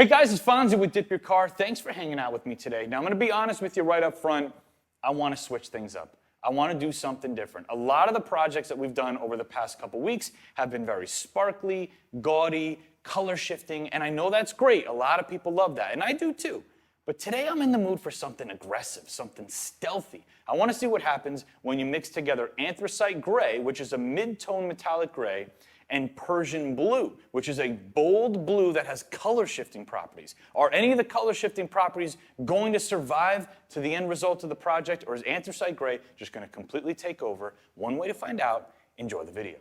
Hey guys, it's Fonzie with Dip Your Car. Thanks for hanging out with me today. Now I'm gonna be honest with you right up front. I wanna switch things up. I wanna do something different. A lot of the projects that we've done over the past couple weeks have been very sparkly, gaudy, color shifting, and I know that's great. A lot of people love that, and I do too. But today I'm in the mood for something aggressive, something stealthy. I wanna see what happens when you mix together anthracite gray, which is a mid-tone metallic gray, and Persian blue, which is a bold blue that has color shifting properties. Are any of the color shifting properties going to survive to the end result of the project, or is anthracite gray just going to completely take over? One way to find out, enjoy the video.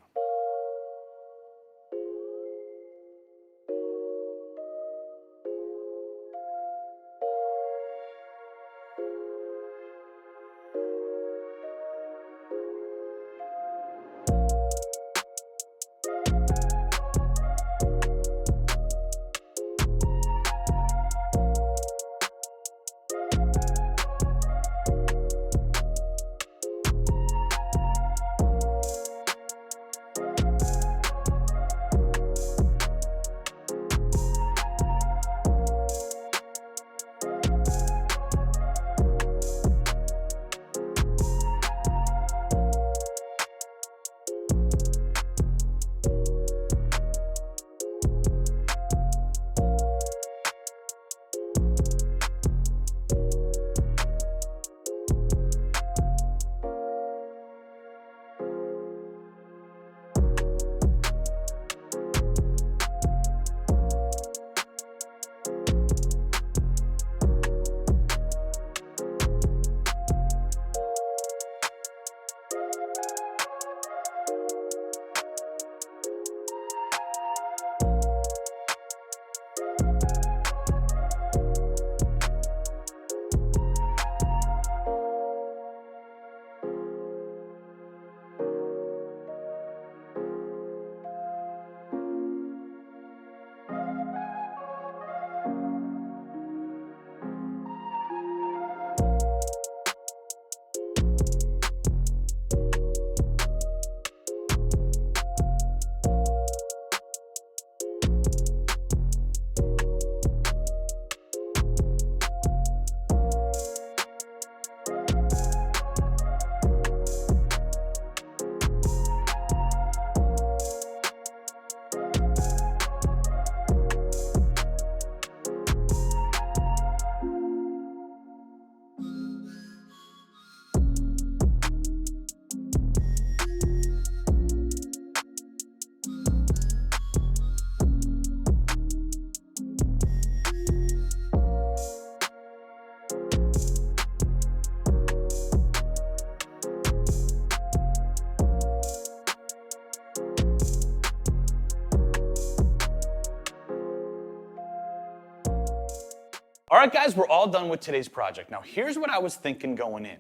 All right, guys, we're all done with today's project. Now, here's what I was thinking going in.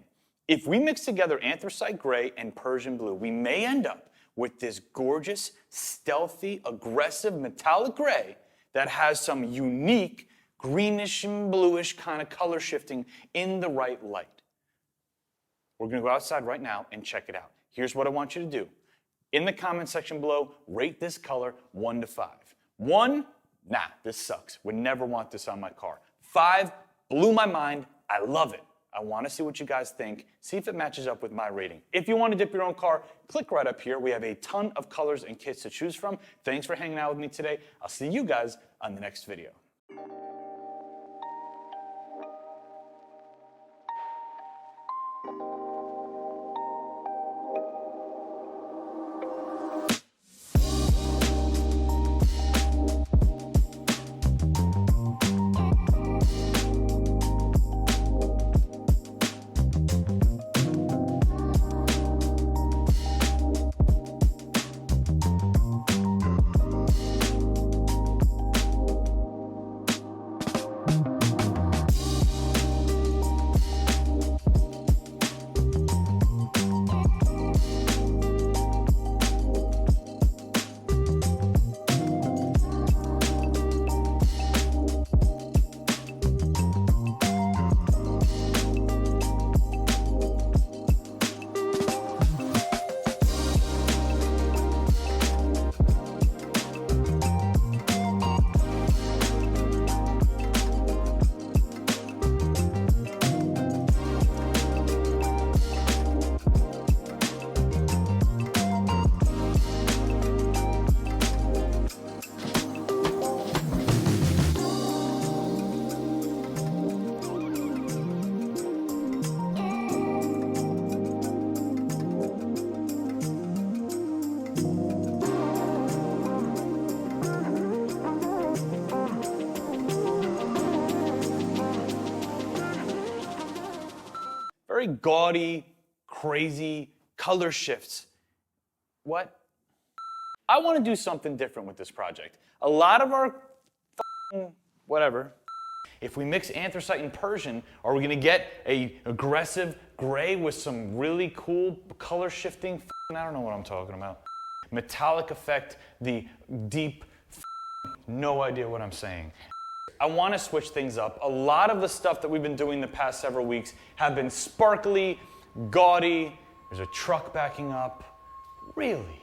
If we mix together anthracite gray and Persian blue, we may end up with this gorgeous, stealthy, aggressive metallic gray that has some unique greenish and bluish kind of color shifting in the right light. We're gonna go outside right now and check it out. Here's what I want you to do. In the comment section below, rate this color 1 to 5. 1, nah, this sucks. Would never want this on my car. 5, blew my mind. I love it. I want to see what you guys think. See if it matches up with my rating. If you want to dip your own car, click right up here. We have a ton of colors and kits to choose from. Thanks for hanging out with me today. I'll see you guys on the next video. gaudy, crazy color shifts. What? I want to do something different with this project. A lot of our whatever. If we mix anthracite and Persian, are we going to get a aggressive gray with some really cool color shifting? I don't know what I'm talking about. Metallic effect, the deep, no idea what I'm saying. I want to switch things up. A lot of the stuff that we've been doing the past several weeks have been sparkly, gaudy. There's a truck backing up. Really?